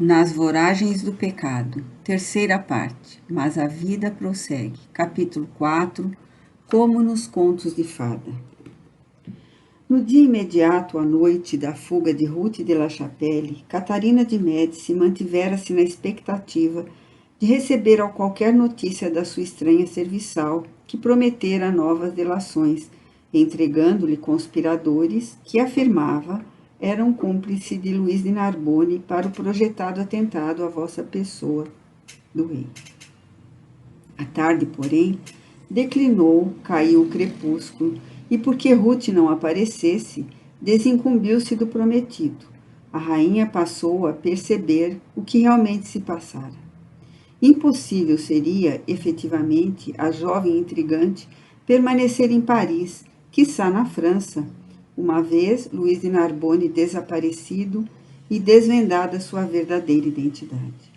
Nas voragens do pecado, terceira parte, mas a vida prossegue, capítulo 4, como nos contos de fada. No dia imediato à noite da fuga de Ruth de La Chapelle, Catarina de Médici mantivera-se na expectativa de receber qualquer notícia da sua estranha serviçal, que prometera novas delações, entregando-lhe conspiradores que afirmava eram cúmplice de Luís de Narbonne para o projetado atentado à vossa pessoa, do rei. A tarde, porém, declinou, caiu o crepúsculo, e porque Ruth não aparecesse, desincumbiu-se do prometido. A rainha passou a perceber o que realmente se passara. Impossível seria, efetivamente, a jovem intrigante permanecer em Paris, quiçá na França, uma vez Luís de Narbonne desaparecido e desvendada sua verdadeira identidade.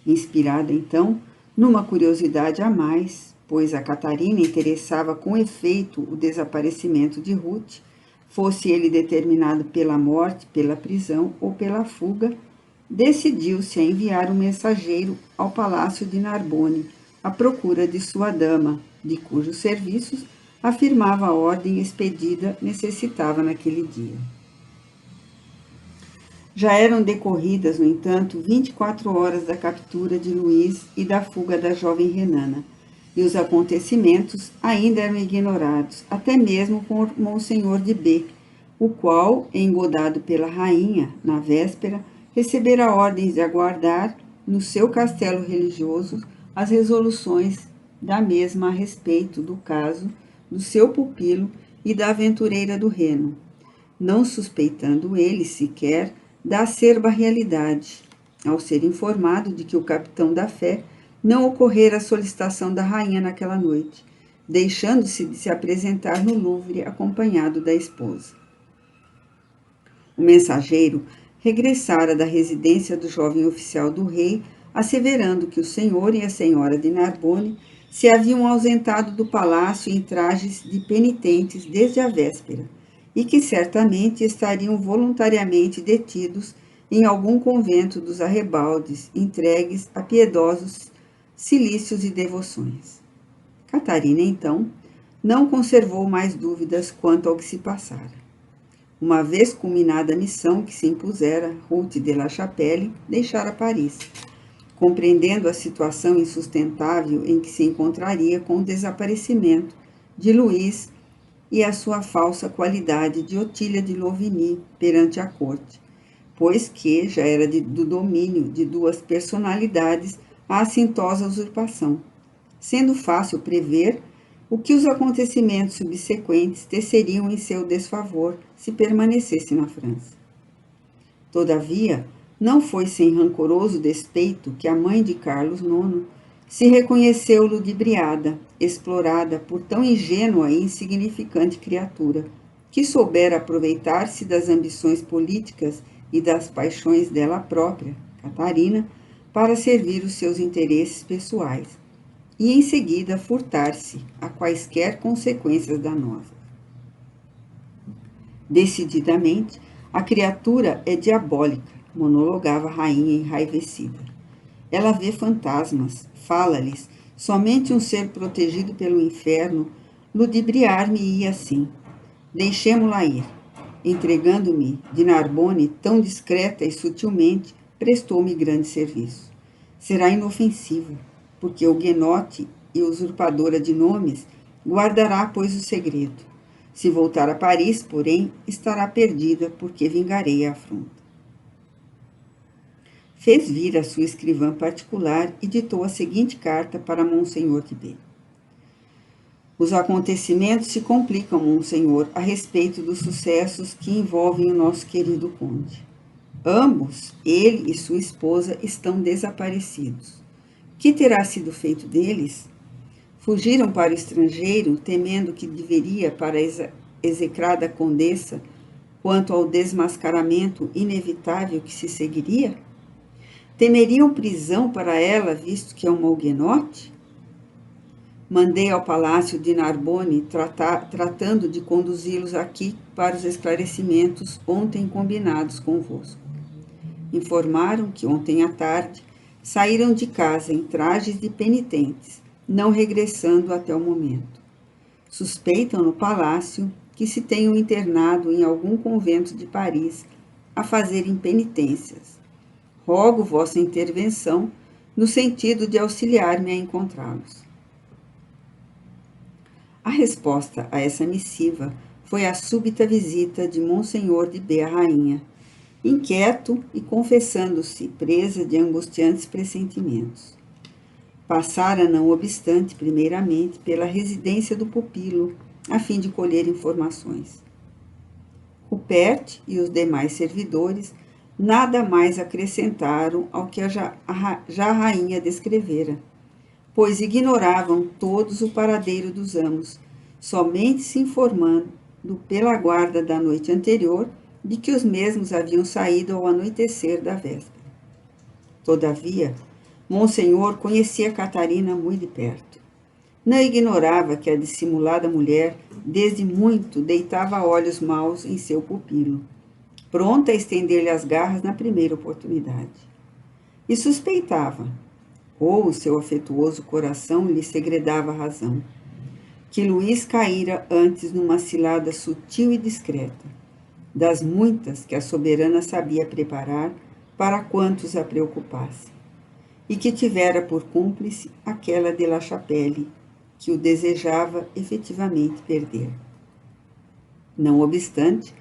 Inspirada, então, numa curiosidade a mais, pois a Catarina interessava com efeito o desaparecimento de Ruth, fosse ele determinado pela morte, pela prisão ou pela fuga, decidiu-se a enviar um mensageiro ao palácio de Narbonne, à procura de sua dama, de cujos serviços afirmava a ordem expedida necessitava naquele dia. Já eram decorridas, no entanto, 24 horas da captura de Luís e da fuga da jovem Renana, e os acontecimentos ainda eram ignorados, até mesmo por Monsenhor de B, o qual, engodado pela rainha, na véspera, recebera ordens de aguardar, no seu castelo religioso, as resoluções da mesma a respeito do caso do seu pupilo e da aventureira do Reno, não suspeitando ele sequer da acerba realidade, ao ser informado de que o capitão da fé não ocorrera a solicitação da rainha naquela noite, deixando-se de se apresentar no Louvre acompanhado da esposa. O mensageiro regressara da residência do jovem oficial do rei, asseverando que o senhor e a senhora de Narbonne se haviam ausentado do palácio em trajes de penitentes desde a véspera, e que certamente estariam voluntariamente detidos em algum convento dos arrebaldes, entregues a piedosos cilícios e devoções. Catarina, então, não conservou mais dúvidas quanto ao que se passara. Uma vez culminada a missão que se impusera, Ruth de La Chapelle deixara Paris, compreendendo a situação insustentável em que se encontraria com o desaparecimento de Luís e a sua falsa qualidade de Otília de Louvigny perante a corte, pois que já era do domínio de duas personalidades a assintosa usurpação, sendo fácil prever o que os acontecimentos subsequentes teceriam em seu desfavor se permanecesse na França. Todavia, não foi sem rancoroso despeito que a mãe de Carlos IX se reconheceu ludibriada, explorada por tão ingênua e insignificante criatura, que soubera aproveitar-se das ambições políticas e das paixões dela própria, Catarina, para servir os seus interesses pessoais, e em seguida furtar-se a quaisquer consequências danosas. Decididamente, a criatura é diabólica, monologava a rainha enraivecida. Ela vê fantasmas, fala-lhes, somente um ser protegido pelo inferno ludibriar-me-ia assim. Deixemo-la ir. Entregando-me de Narbonne tão discreta e sutilmente, prestou-me grande serviço. Será inofensiva, porque o huguenote e usurpadora de nomes guardará, pois, o segredo. Se voltar a Paris, porém, estará perdida, porque vingarei a afronta. Fez vir a sua escrivã particular e ditou a seguinte carta para Monsenhor de B. Os acontecimentos se complicam, Monsenhor, a respeito dos sucessos que envolvem o nosso querido conde. Ambos, ele e sua esposa, estão desaparecidos. Que terá sido feito deles? Fugiram para o estrangeiro, temendo que deveria para a execrada condessa, quanto ao desmascaramento inevitável que se seguiria? Temeriam prisão para ela, visto que é uma huguenote? Mandei ao palácio de Narbonne, tratando de conduzi-los aqui para os esclarecimentos ontem combinados convosco. informaram que ontem à tarde saíram de casa em trajes de penitentes, não regressando até o momento. Suspeitam no palácio que se tenham internado em algum convento de Paris a fazerem penitências. Rogo vossa intervenção no sentido de auxiliar-me a encontrá-los. A resposta a essa missiva foi a súbita visita de Monsenhor de B à rainha, inquieto e confessando-se presa de angustiantes pressentimentos. Passara, não obstante, primeiramente, pela residência do pupilo, a fim de colher informações. Rupert e os demais servidores nada mais acrescentaram ao que já a rainha descrevera, pois ignoravam todos o paradeiro dos amos, somente se informando pela guarda da noite anterior de que os mesmos haviam saído ao anoitecer da véspera. Todavia, Monsenhor conhecia Catarina muito de perto. Não ignorava que a dissimulada mulher, desde muito, deitava olhos maus em seu pupilo, pronta a estender-lhe as garras na primeira oportunidade. E suspeitava, ou o seu afetuoso coração lhe segredava a razão, que Luís caíra antes numa cilada sutil e discreta, das muitas que a soberana sabia preparar para quantos a preocupasse, e que tivera por cúmplice aquela de La Chapelle, que o desejava efetivamente perder. Não obstante,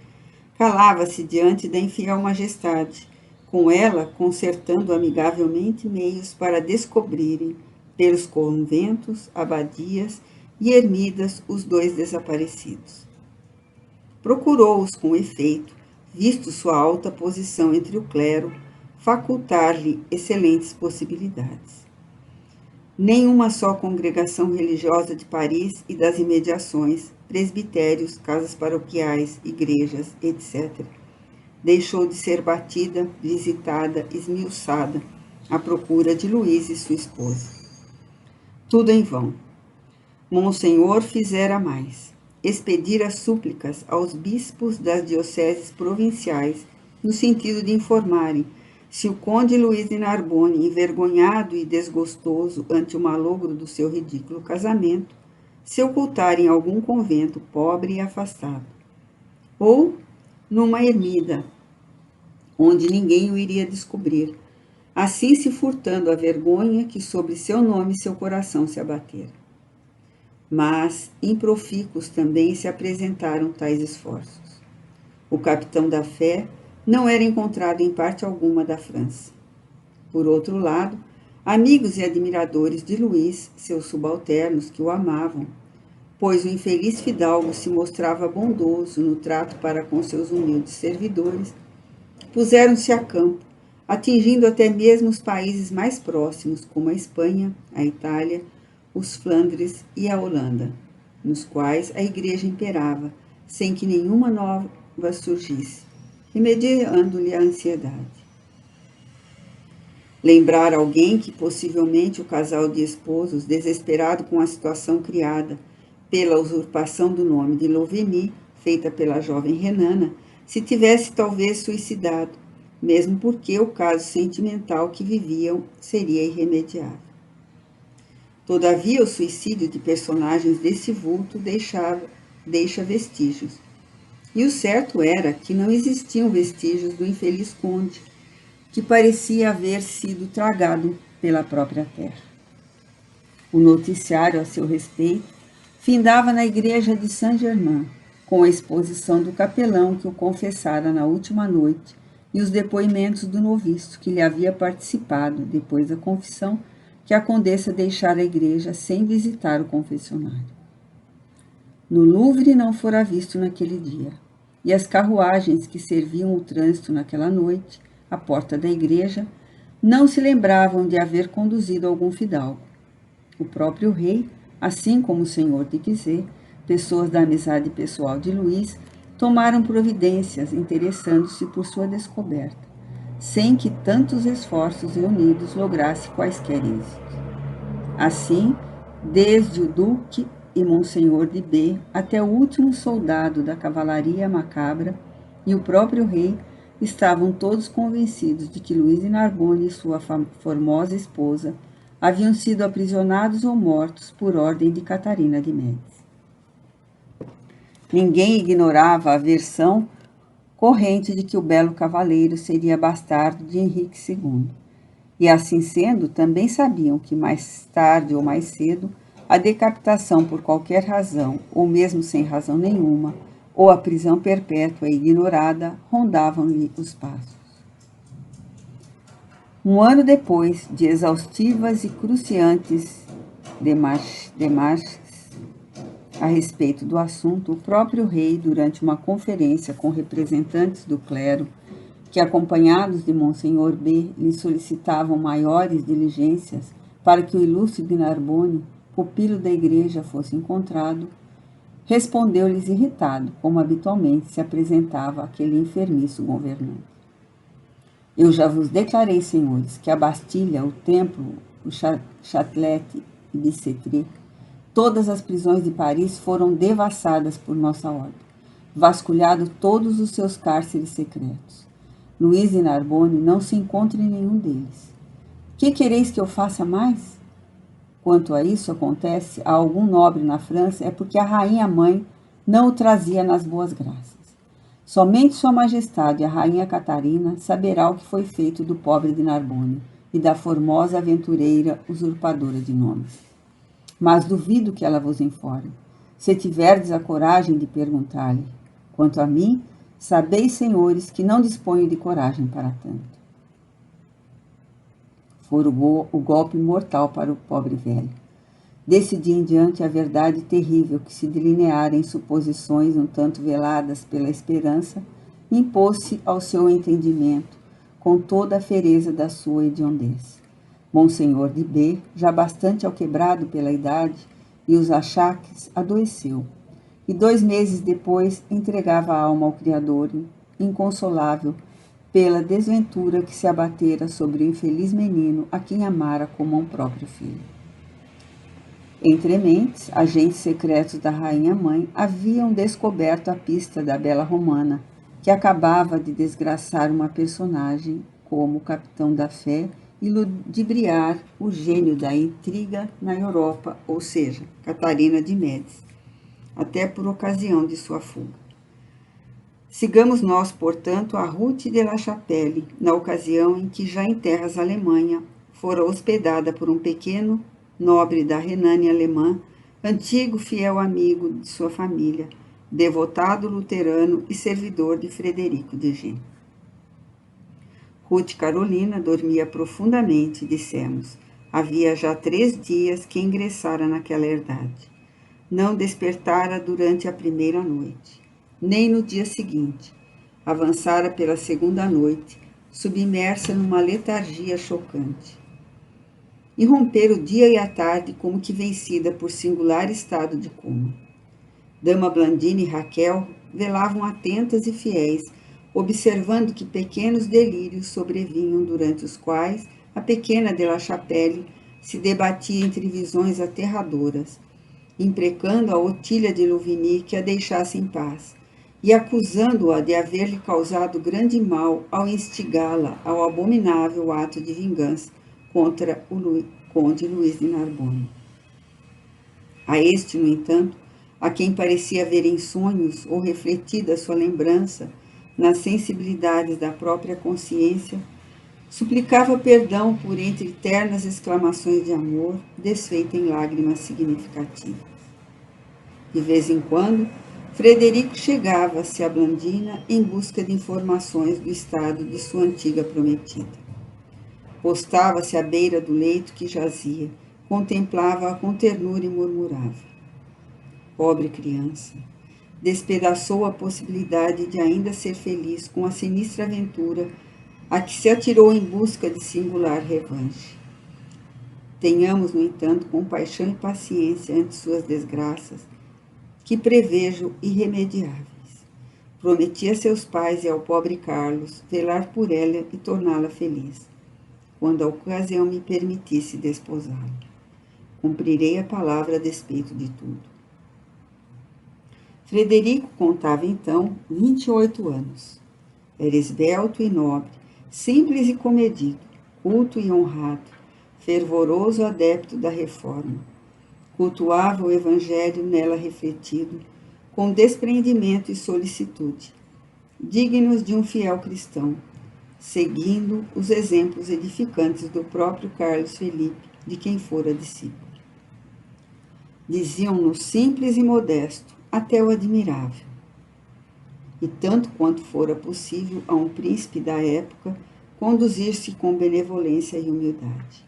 calava-se diante da infiel majestade, com ela concertando amigavelmente meios para descobrirem, pelos conventos, abadias e ermidas, os dois desaparecidos. Procurou-os com efeito, visto sua alta posição entre o clero, facultar-lhe excelentes possibilidades. Nenhuma só congregação religiosa de Paris e das imediações, presbitérios, casas paroquiais, igrejas, etc., deixou de ser batida, visitada, esmiuçada, à procura de Luís e sua esposa. Tudo em vão. Monsenhor fizera mais. Expedira súplicas aos bispos das dioceses provinciais, no sentido de informarem se o conde Luís de Narbonne, envergonhado e desgostoso ante o malogro do seu ridículo casamento, se ocultara em algum convento pobre e afastado, ou numa ermida, onde ninguém o iria descobrir, assim se furtando a vergonha que sobre seu nome seu coração se abatera. Mas improfícuos também se apresentaram tais esforços. O capitão da fé não era encontrado em parte alguma da França. Por outro lado, amigos e admiradores de Luís, seus subalternos que o amavam, pois o infeliz fidalgo se mostrava bondoso no trato para com seus humildes servidores, puseram-se a campo, atingindo até mesmo os países mais próximos, como a Espanha, a Itália, os Flandres e a Holanda, nos quais a igreja imperava, sem que nenhuma nova surgisse, remediando-lhe a ansiedade. Lembrar alguém que possivelmente o casal de esposos, desesperado com a situação criada pela usurpação do nome de Louvenie, feita pela jovem Renana, se tivesse talvez suicidado, mesmo porque o caso sentimental que viviam seria irremediável. Todavia, o suicídio de personagens desse vulto deixa vestígios. E o certo era que não existiam vestígios do infeliz conde, que parecia haver sido tragado pela própria terra. O noticiário a seu respeito findava na igreja de Saint-Germain, com a exposição do capelão que o confessara na última noite e os depoimentos do noviço que lhe havia participado, depois da confissão, que a condessa deixara a igreja sem visitar o confessionário. No Louvre não fora visto naquele dia, e as carruagens que serviam o trânsito naquela noite, à porta da igreja, não se lembravam de haver conduzido algum fidalgo. O próprio rei, assim como o senhor de Guizet, pessoas da amizade pessoal de Luís, tomaram providências interessando-se por sua descoberta, sem que tantos esforços reunidos lograsse quaisquer êxitos. Assim, desde o duque e Monsenhor de B até o último soldado da cavalaria macabra e o próprio rei estavam todos convencidos de que Luís de Narbonne e sua formosa esposa haviam sido aprisionados ou mortos por ordem de Catarina de Médici. Ninguém ignorava a versão corrente de que o belo cavaleiro seria bastardo de Henrique II. E assim sendo, também sabiam que mais tarde ou mais cedo, a decapitação por qualquer razão, ou mesmo sem razão nenhuma, ou a prisão perpétua e ignorada, rondavam-lhe os passos. Um ano depois de exaustivas e cruciantes demarches a respeito do assunto, o próprio rei, durante uma conferência com representantes do clero, que, acompanhados de Monsenhor B, lhe solicitavam maiores diligências para que o ilustre de Narbonne, pupilo da igreja, fosse encontrado, respondeu-lhes irritado, como habitualmente se apresentava aquele enfermiço governante. Eu já vos declarei, senhores, que a Bastilha, o Templo, o Châtelet e Bicêtre, todas as prisões de Paris foram devassadas por nossa ordem, vasculhado todos os seus cárceres secretos. Luís de Narbonne não se encontra em nenhum deles. Que quereis que eu faça mais? Quanto a isso acontece a algum nobre na França, é porque a rainha-mãe não o trazia nas boas graças. Somente Sua Majestade, a Rainha Catarina, saberá o que foi feito do pobre de Narbonne e da formosa aventureira usurpadora de nomes. Mas duvido que ela vos informe, se tiverdes a coragem de perguntar-lhe. Quanto a mim, sabeis, senhores, que não disponho de coragem para tanto. Fora o golpe mortal para o pobre velho. Desse dia em diante, a verdade terrível que se delineara em suposições um tanto veladas pela esperança, impôs-se ao seu entendimento, com toda a fereza da sua hediondez. Monsenhor de B, já bastante alquebrado pela idade e os achaques, adoeceu, e 2 meses depois entregava a alma ao Criador, inconsolável pela desventura que se abatera sobre o infeliz menino a quem amara como a um próprio filho. Entre mentes, agentes secretos da rainha-mãe haviam descoberto a pista da bela romana, que acabava de desgraçar uma personagem como o capitão da fé e ludibriar o gênio da intriga na Europa, ou seja, Catarina de Médici, até por ocasião de sua fuga. Sigamos nós, portanto, a Ruth de la Chapelle, na ocasião em que, já em terras Alemanha, fora hospedada por um pequeno nobre da Renânia alemã, antigo fiel amigo de sua família, devotado luterano e servidor de Frederico de Gênes. Ruth Carolina dormia profundamente, dissemos. Havia já 3 dias que ingressara naquela herdade. Não despertara durante a primeira noite, nem no dia seguinte. Avançara pela segunda noite, submersa numa letargia chocante. E rompera o dia e a tarde como que vencida por singular estado de coma. Dama Blandina e Raquel velavam atentas e fiéis, observando que pequenos delírios sobrevinham, durante os quais a pequena de la Chapelle se debatia entre visões aterradoras, imprecando a Otília de Louvigny que a deixasse em paz, e acusando-a de haver-lhe causado grande mal ao instigá-la ao abominável ato de vingança contra o conde Luís de Narbonne. A este, no entanto, a quem parecia ver em sonhos ou refletida sua lembrança nas sensibilidades da própria consciência, suplicava perdão por entre ternas exclamações de amor, desfeita em lágrimas significativas. De vez em quando, Frederico chegava-se a Blandina em busca de informações do estado de sua antiga prometida. Postava-se à beira do leito que jazia, contemplava-a com ternura e murmurava: pobre criança, despedaçou a possibilidade de ainda ser feliz com a sinistra aventura a que se atirou em busca de singular revanche. Tenhamos, no entanto, compaixão e paciência ante suas desgraças, que prevejo irremediáveis. Prometi a seus pais e ao pobre Carlos velar por ela e torná-la feliz, quando a ocasião me permitisse desposá-la. Cumprirei a palavra a despeito de tudo. Frederico contava então 28 anos. Era esbelto e nobre, simples e comedido, culto e honrado, fervoroso adepto da reforma. Cultuava o evangelho nela refletido, com desprendimento e solicitude, dignos de um fiel cristão, seguindo os exemplos edificantes do próprio Carlos Felipe, de quem fora discípulo. Diziam-no simples e modesto, até o admirável. E tanto quanto fora possível a um príncipe da época conduzir-se com benevolência e humildade.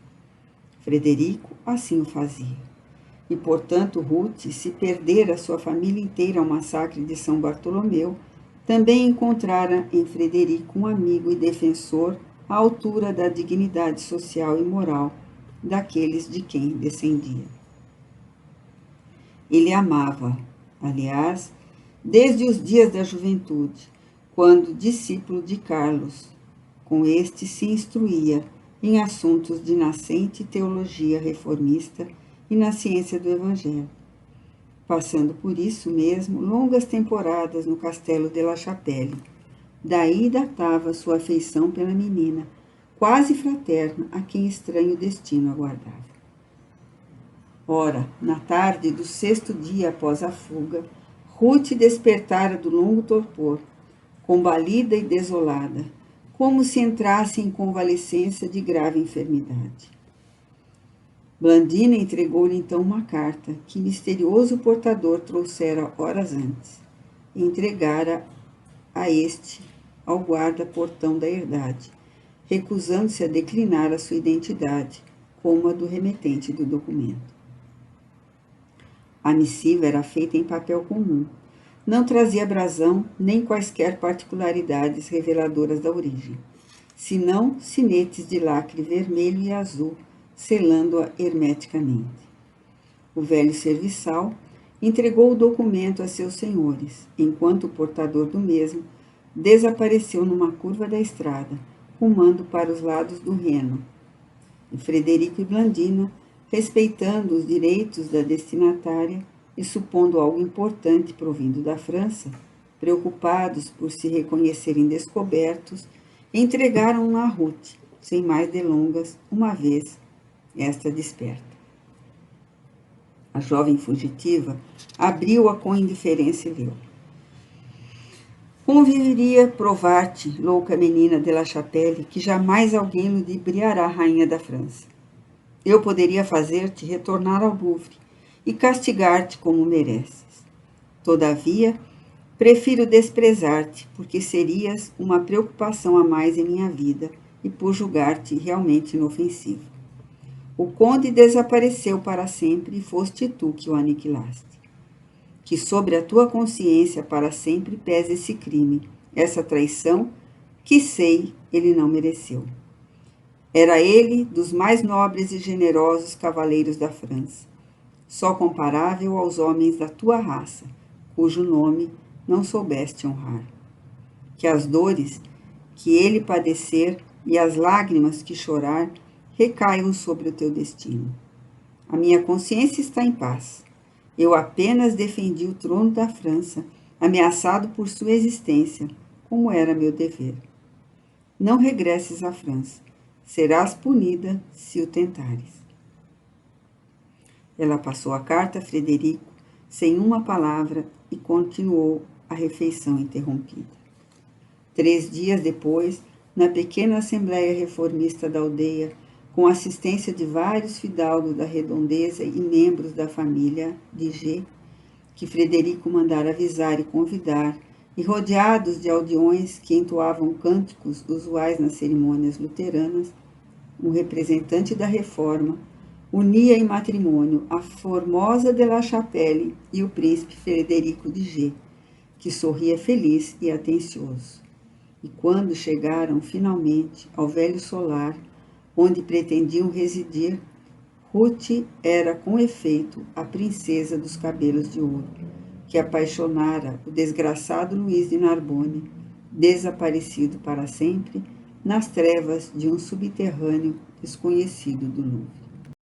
Frederico assim o fazia. E, portanto, Ruth, se perdera sua família inteira ao massacre de São Bartolomeu, também encontrara em Frederico um amigo e defensor à altura da dignidade social e moral daqueles de quem descendia. Ele amava, aliás, desde os dias da juventude, quando discípulo de Carlos, com este se instruía em assuntos de nascente teologia reformista e na ciência do Evangelho, passando por isso mesmo longas temporadas no castelo de La Chapelle. Daí datava sua afeição pela menina, quase fraterna, a quem estranho destino aguardava. Ora, na tarde do 6º dia após a fuga, Ruth despertara do longo torpor, combalida e desolada, como se entrasse em convalescença de grave enfermidade. Blandina entregou-lhe então uma carta que misterioso portador trouxera horas antes, e entregara a este ao guarda-portão da herdade, recusando-se a declinar a sua identidade, como a do remetente do documento. A missiva era feita em papel comum, não trazia brasão nem quaisquer particularidades reveladoras da origem, senão sinetes de lacre vermelho e azul, selando-a hermeticamente. O velho serviçal entregou o documento a seus senhores, enquanto o portador do mesmo desapareceu numa curva da estrada, rumando para os lados do Reno. E Frederico e Blandina, respeitando os direitos da destinatária e supondo algo importante provindo da França, preocupados por se reconhecerem descobertos, entregaram-na a Ruth, sem mais delongas, uma vez esta desperta. A jovem fugitiva abriu-a com indiferença e leu. Conviveria provar-te, louca menina de La Chapelle, que jamais alguém ludibriará a rainha da França. Eu poderia fazer-te retornar ao Louvre e castigar-te como mereces. Todavia, prefiro desprezar-te, porque serias uma preocupação a mais em minha vida e por julgar-te realmente inofensivo. O conde desapareceu para sempre e foste tu que o aniquilaste. Que sobre a tua consciência para sempre pese esse crime, essa traição, que sei ele não mereceu. Era ele dos mais nobres e generosos cavaleiros da França, só comparável aos homens da tua raça, cujo nome não soubeste honrar. Que as dores que ele padecer e as lágrimas que chorar recaiam sobre o teu destino. A minha consciência está em paz. Eu apenas defendi o trono da França, ameaçado por sua existência, como era meu dever. Não regresses à França. Serás punida se o tentares. Ela passou a carta a Frederico, sem uma palavra, e continuou a refeição interrompida. 3 dias depois, na pequena assembleia reformista da aldeia, com assistência de vários fidalgos da redondeza e membros da família de G, que Frederico mandara avisar e convidar, e rodeados de aldeões que entoavam cânticos usuais nas cerimônias luteranas, um representante da reforma unia em matrimônio a formosa de La Chapelle e o príncipe Frederico de G, que sorria feliz e atencioso. E quando chegaram finalmente ao velho solar, onde pretendiam residir, Ruth era, com efeito, a princesa dos cabelos de ouro, que apaixonara o desgraçado Luís de Narbonne, desaparecido para sempre nas trevas de um subterrâneo desconhecido do Louvre.